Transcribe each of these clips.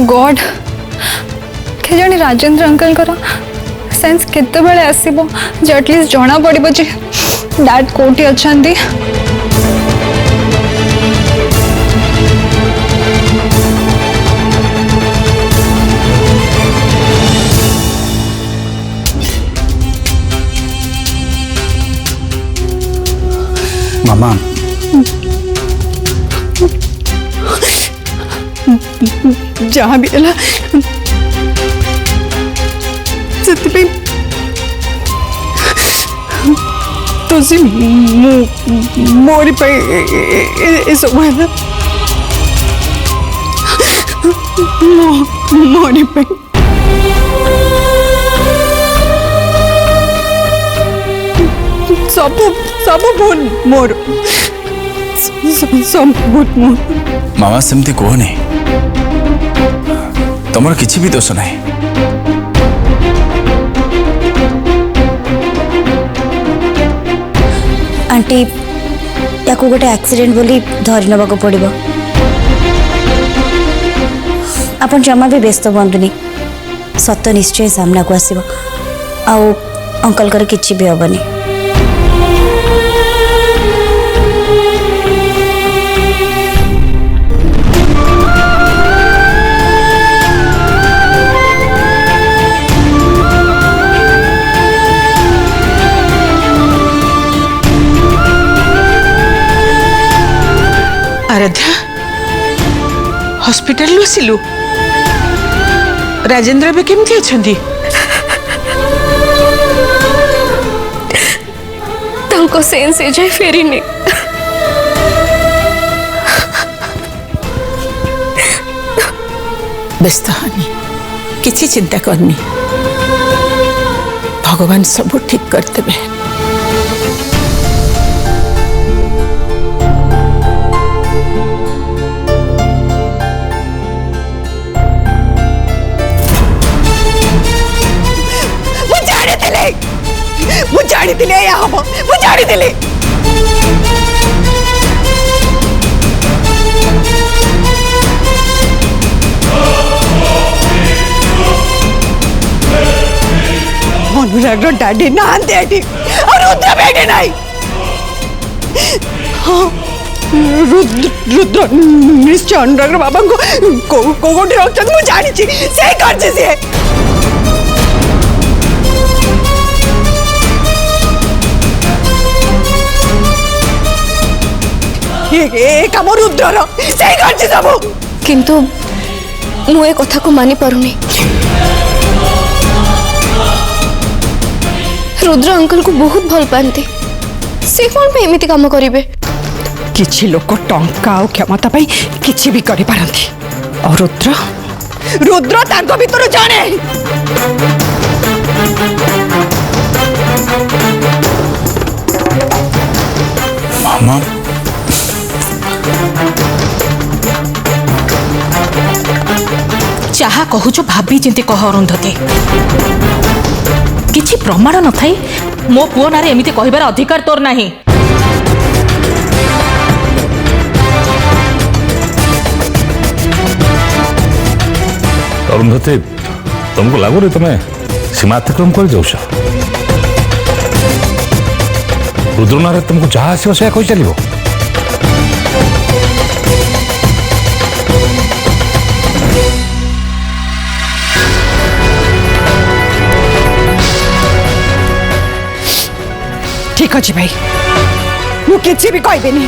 God के जाने Rajendra uncle कर सेंस केते बेले आसीबो जे एटलीस्ट जणा पड़िबो जे डैड कोठी अछंती। मामा जहाँ भी है तुसी मोरी पे सब है मोरी पे सब सब भूल मोर सब भूल मोर। मामा सेमती कहनी तुमर किसी भी दोष नहीं। आंटी या गोटे एक्सीडेंट बोली धरी नवा पड़ो। आपन जमा भी व्यस्त हुआ सत्य निश्चय सामना को आसो अंकल कर किसी भी हेनी। आराध्या हॉस्पिटल आसिलु राजेंद्र भी केमती अछंती? तांको सेंस ए जाय फेरिनी। व्यस्त हनी किसी चिंता करनी भगवान सब ठीक करते बे। जानी दिले या हम वो जानी दिले अनुराग डैडी नांते आटी और रुद्र बेटे नहीं। हाँ रुद्र निश्चय अनुराग बाबा को कोगोटी रखते मुझे जानी ची सही कर जैसे काम रुद्र सही कर सब किंतु मु ए कथा को मानि पारुनी। रुद्र अंकल को बहुत भल पाती से कौन पे एमिति काम करिवे? किछि लोक टंका और क्षमता पाई किछि भी करि पारंती और रुद्र रुद्र तांको भीतर जाने। मामा चाहा कहूच भाभी चिंती कह अरुंधती किछि प्रमाण न थाई मो पुओ नारे एमिति कहिबार अधिकार तोर नाही। अरुंधती तुमको लागू तुम्हें सीमा अतिक्रम कर जाऊछ रुद्र नारे तुमको जहाँ आसो से कही चलो। ठीक अच्छे भाई मु किसी भी कहबेनी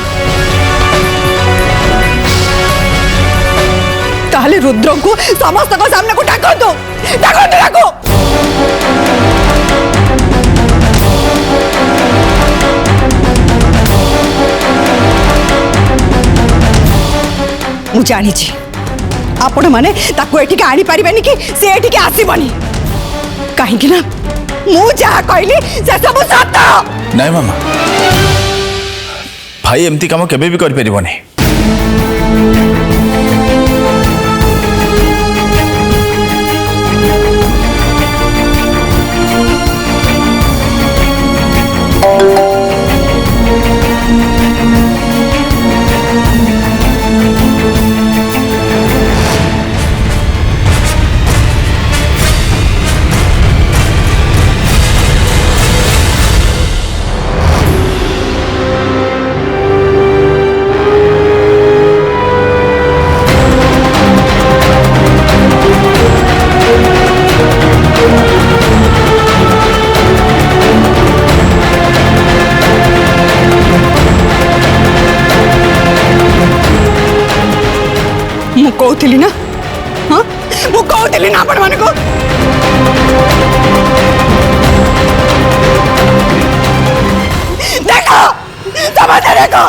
ताहले रुद्र को समस्त को सामने को डाको दो डाको मु जानी आपण माने ताको एठी के आनी पारिबानी कि से एठी के आसीबनी काहे ना मु जहा कहली से सब सत नहीं मामा भाई एमती काम केबे भी कर परिबनी। कहूली ना हाँ मु कहूली ना आपण मानको देखो समझ देखो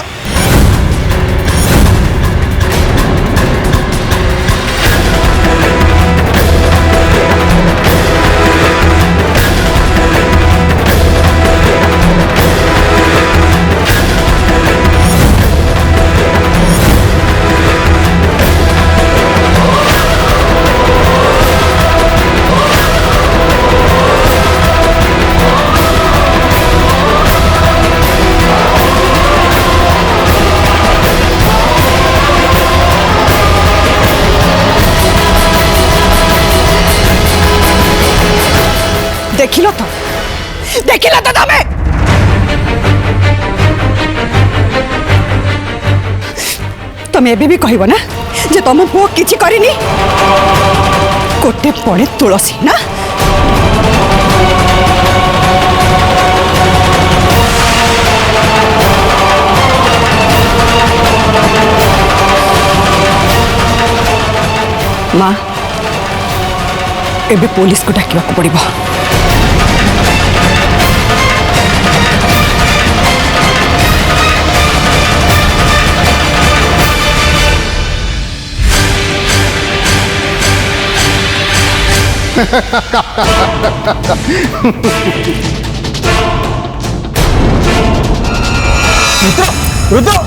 देखिल तो तमे तमे एबे भी कहब ना जे तुम पुओ किछि करिनी कोटे पड़े तुलसी ना माँ एबे पुलिस को डाकिबा को पड़िबो रुद्र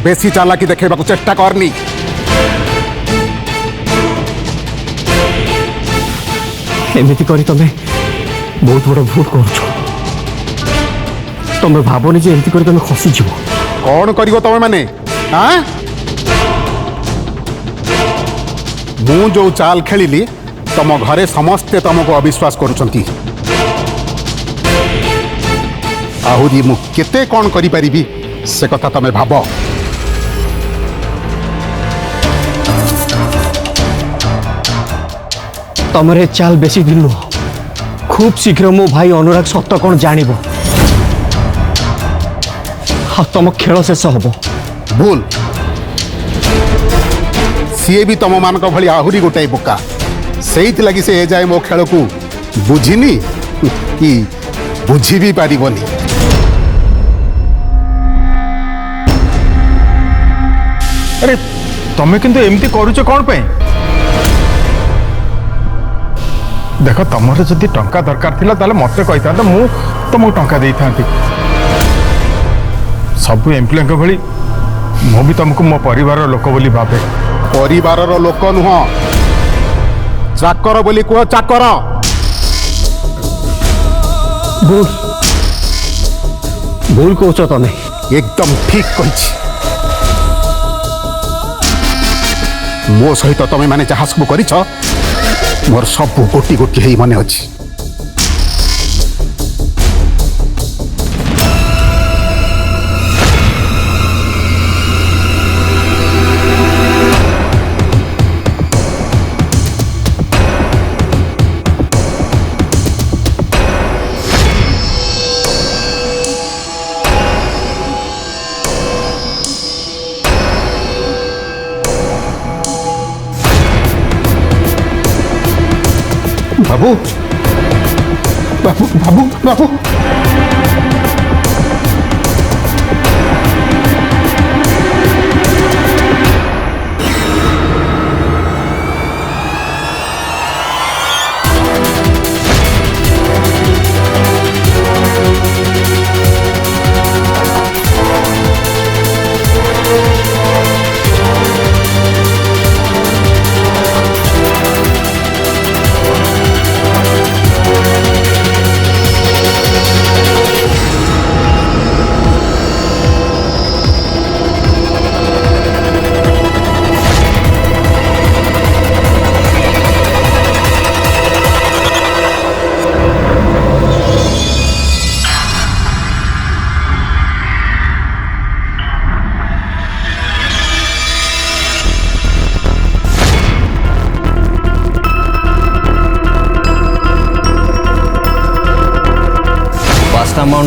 बेसी चालाकी देखा चेष्टा करनी एमती कर तमें बहुत बड़ भूल कर तमें भावनी जे एमती कर तमें खसीज कौन कर तमें माने हाँ मु जो चाल खेली तम घरे समस्ते तुमको अविश्वास करुँच आहरी मु केते कौन करि परिबी से कथा तमें भाव तमरे चाल बेसी दिन नुह खूब शीघ्र मो भाई अनुराग सत कौन जानिबो हाँ तुम खेल शेष हम भूल सी भी तुम मान भली आहरी गोटाए बोका से लगी से जाए मो खेल को बुझिनी कि बुझी भी पारिबनी अरे तमें किंतु एमती करूच कौन पे देख तुमर जदि टंका दरकार थिला ताले मते कहि था मु तुमको टंका देई थांती सब एम्प्लॉय के भली मु भी तुमको मो परिवार लोक बोली भावे परिवार लोक नुह चाकर बोली कह चाकर भूल भूल कौच तमें एकदम ठीक कही मो सहित तमें माने जहाँ सब करिछ मोर सब गोटी गोटी है मन अच्छी बाबू बाबू बाबू बाबू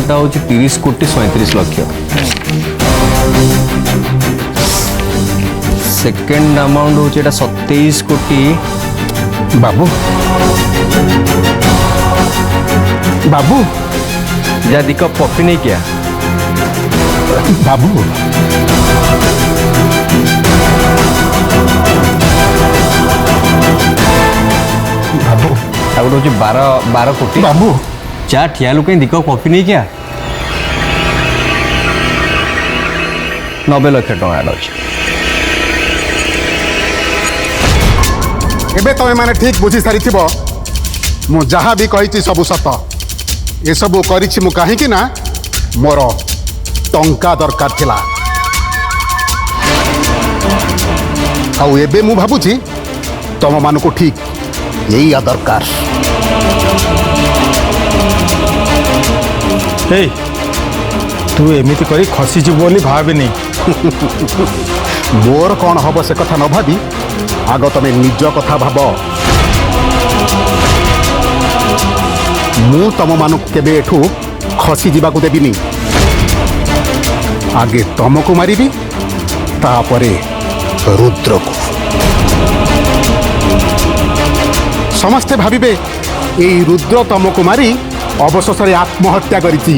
अमाउंट हूँ 30 कोटी 37 लक्ष। सेकेंड अमाउंट हूँ 27 कोटी। बाबू बाबू जा दी कप कॉफी नहीं किया बाबू बाबू आ गोटे हूँ 12 कोटी। बाबू जा ठिया लुक दी कप कॉफी नहीं किया 90 लाख टଙ୍କା अच्छे। एबे तमे माने ठीक बुझी सारी थिबो मु जहाँ भी कही सबू सत ए सबू करिछि मु काहेकि ना मोर टंका दरकार थिला आउ एबे मु भाबुछि तम मानको ठीक यही दरकार। ए तू एमिति करी खसी जीव बोली भाबिनी मोर कौन हब से कथा न भाबी आग तमे निज कथा भाब। मु तम मानक केबे एठू खसी जीवाकू देबिनी आगे तमको मारिबी तापरे रुद्र को। समस्ते भाबिबे एई रुद्र तमको मारी अवशेषरे आत्महत्या करिछि।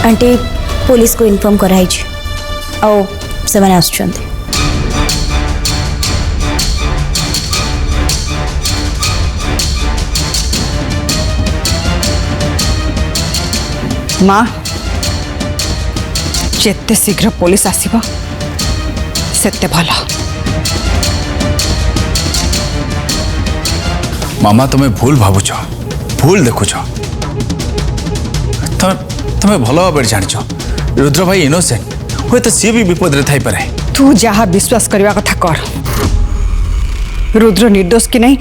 आंटी पुलिस को इन्फॉर्म कराई आओ से मैंने आसुचंती। माँ जेते शीघ्र पुलिस आसीबो सेते भला। मामा तुम्हें भूल भावुच भूल देखुच तुम्हें भल भाव जाच रुद्र भाई इनोसेंट हुए तो सी भी विपद रे थाई पारे। तू जहाँ विश्वास करने कथा कर रुद्र निर्दोष कि नहीं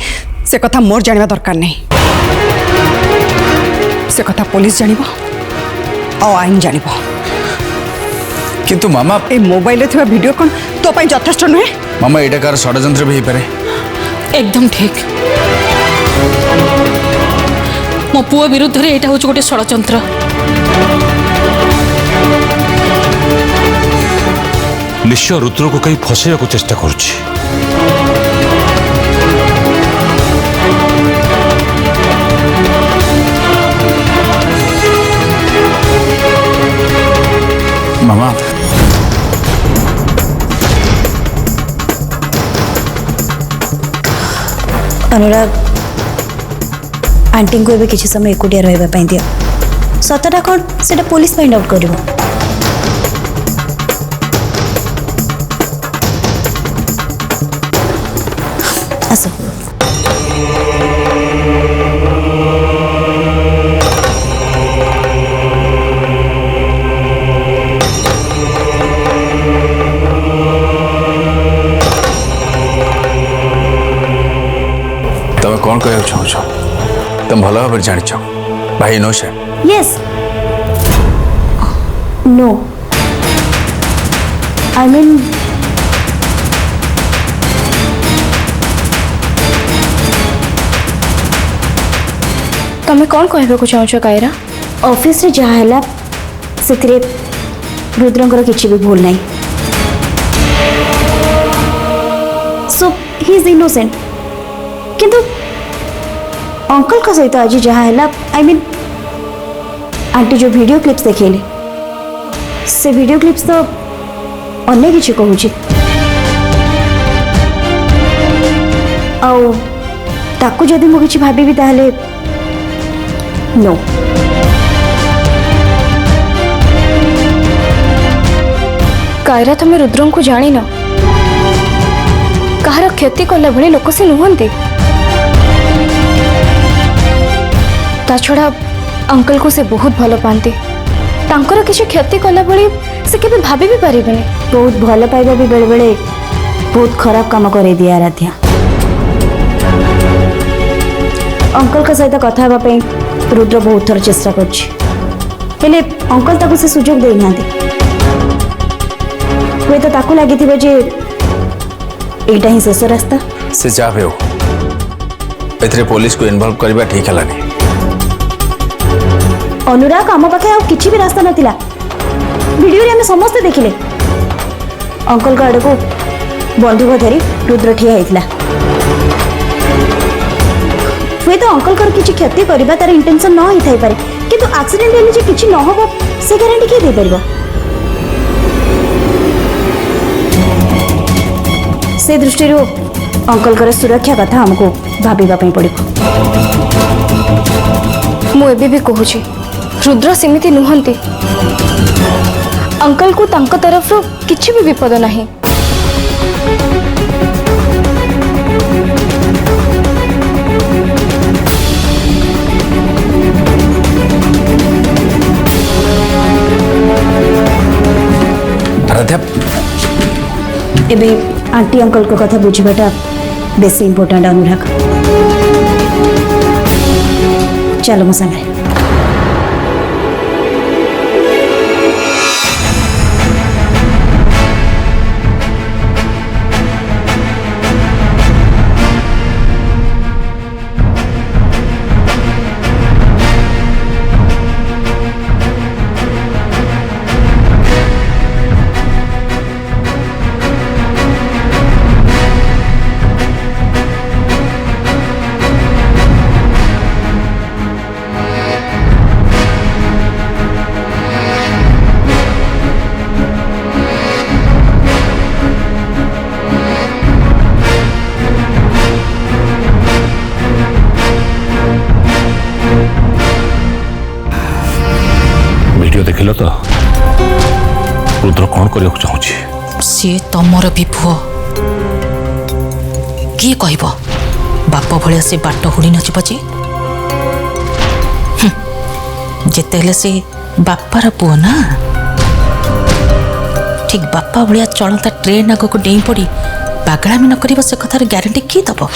से कथा मोर जानिबा दरकार नहीं। से कथा पुलिस जानिबो और आईन जानिबो। किंतु मामा ए मोबाइल रे वीडियो कौन तो पाई यथेष्ट नुहे। मामा एटा कार षड्यंत्र भी पारे। एकदम ठीक मो पुओ विरुद्ध रे एटा होछ गोटे षड्यंत्र। निश्चय रुद्र को कहीं फसैया को चेष्टा करुछि। मामा अनुराग आंटी को भी किसी समय एकुटिया रहा दिया सतटा कौन से पुलिस फाइंड आउट कर। आस तुम कौन कह चाहछ तुम भल भाव जान भाई innocent. Yes no I mean तमें कौन कहबा चाहछ कायरा? ऑफिस रे जहाँ है से रुद्रंकर किसी भी भूल नहीं। सो ही इज इनोसेंट किंतु अंकल का सहित आज जहाँ है आई मीन आंटी जो वीडियो क्लिप्स देखेले से वीडियो क्लिप्स तो अन्य किसी कहूँ ताकू जदि मु किछि भाबिबी ताहले नो। कायरा तुम रुद्रं को जानी न कहार क्षति कला भले लोक से नुहंती। ता छड़ा अंकल को से बहुत भल पाती तांकर किसी क्षति कला भली से केबे भाभी भी पारिबेनी। बहुत भल पाइबा भी बेले बेले बहुत खराब काम करे दिया आराध्या। अंकल का सहित कथा हेबा पई रुद्र बहुत थर चेष्टा करछि, हेले अंकल ताको से सुजोग देई नांती। हुए तो ताको लागिथिबे जे एटा ही शेष रास्ता। से जाबे हो एथरे पुलिस को इन्वॉल्व करबा ठीक हलानी। अनुराग आम पाखे आ किछि भी रास्ता नथिला। वीडियो रे हम समस्त देखिले अंकल का आड़ को बंधुक धरी रुद्र ठिया हेतिला। हुए तो अंकल कर किछि क्षति करबा तार इंटेंशन न होई थाई पारे, किंतु एक्सीडेंट हेले जे किछि न होबो से गारंटी के दे परबो। से दृष्टि अंकल कर सुरक्षा कथा हमको भाबिबा पई पड़िबो। मु एबे भी कहूची रुद्र सेमिति नुहंती। अंकल को तांको तरफ रो किछि भी विपद नहीं। आराध्या एबे आंटी अंकल को कथा बुझिबाटा बेसी इंपोर्टेंट अनुराग। चलो मो संगे। देखिल तो रुद्र कौन करने चाहूँगी? सी तमर भी पुओ किए कहब बाप भाया से बाट हुड़ी नचिपचे जिते से बापार पुओ ना ठीक बापा भाया चलता ट्रेन आग को डेई पड़ी पागलामी न कर से कथार ग्यारंटी किए दब?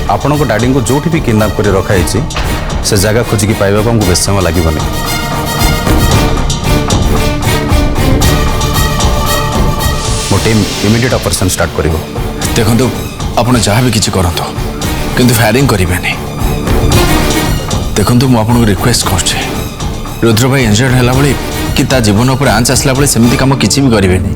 आपण को डैडी को जो भी किडनैप कर रखाई से जगह खोजिकी पाइबा को हमको बेस समय लगे। मो टीम इमिडिएट ऑपरेशन स्टार्ट कर देखो आप जहाँ भी किसी करत किंतु फायरिंग करेंगे देखो मुझे रिक्वेस्ट कर रुद्र भाई इंजर्ड है बेले कि ता जीवन उपर आंच आसला बेले सेमती काम किसी भी करेंगे।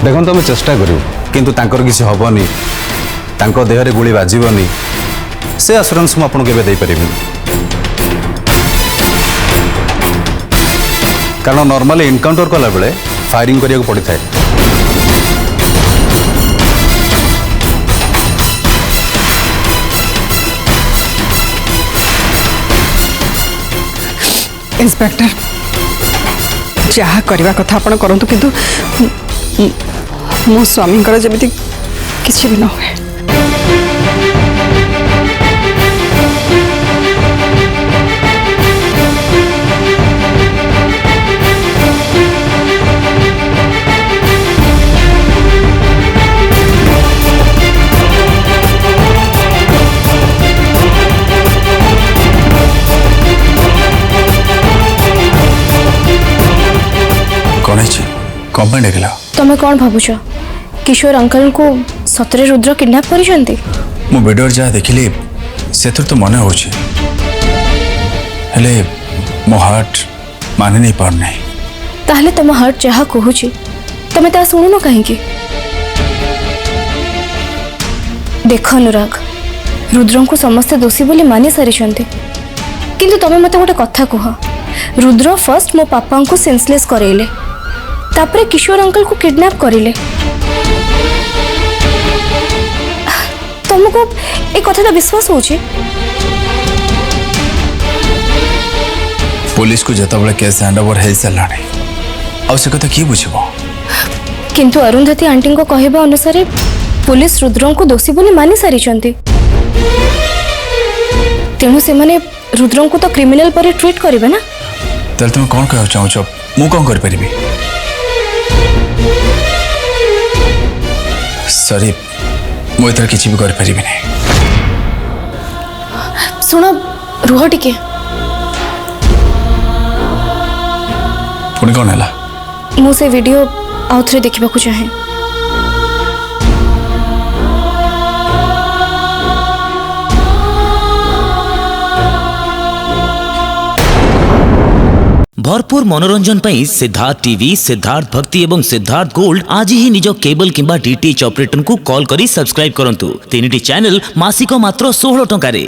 देखो आम चेष्टा करूँ किंतु तांकर किसी हेनी देहरे गुली बाजबनी से आश्योरेंस मुझे आपको दे पारि कारण नॉर्मली इनकाउंटर कला बेले फायरिंग करिया को पड़ता है। इंस्पेक्टर जहाँ करवा कथा आपण करंतु किंतु मो स्वामी जमी किसी भी न हुए। कौन है कौन देखला तमें कौन भावुच किशोर अंकल को सतरे रुद्र किडनैप करिसंती? मो वीडियो जहाँ देखिली से तो मन हो मो हार्ट मानि नहीं पार नहीं। ताहले तम हार्ट जहाँ कहूची तमें ता शुणुन कहीं? देख अनुराग रुद्र को समस्ते दोषी बोली मानि सारी किंतु तमे मते गोटे कथा कह रुद्र फर्स्ट मो पापा को सेंसलेस करेले तापरे किशोर अंकल को किडनैप करेले तुमको ए कथा विश्वास होची पुलिस को जत बड़े केस हैंड ओवर हो सारा आ से कथा किए बुझब किंतु अरुंधति आंटी को कहबा अनुसार पुलिस रुद्र को दोषी बोली मानि सारी तेणु से माने रुद्र को तो क्रिमिनल पर ट्रीट करेंगे ना तेल तुम कौन कह चाहूच मु कौन कर पारि सॉरी मु एथर किछि भी कर पारि नहीं सुनो रुह टिके पुणी कौन है मु से वीडियो आउ थे देखा चाहे भरपूर मनोरंजन पई सिद्धार्थ टीवी सिद्धार्थ भक्ति एवं सिद्धार्थ गोल्ड आज ही निज केबल किंबा डीटीएच ऑपरेटर को कॉल करी सब्सक्राइब करंतु 3टी चैनल मासिक मात्र 16 टंका रे।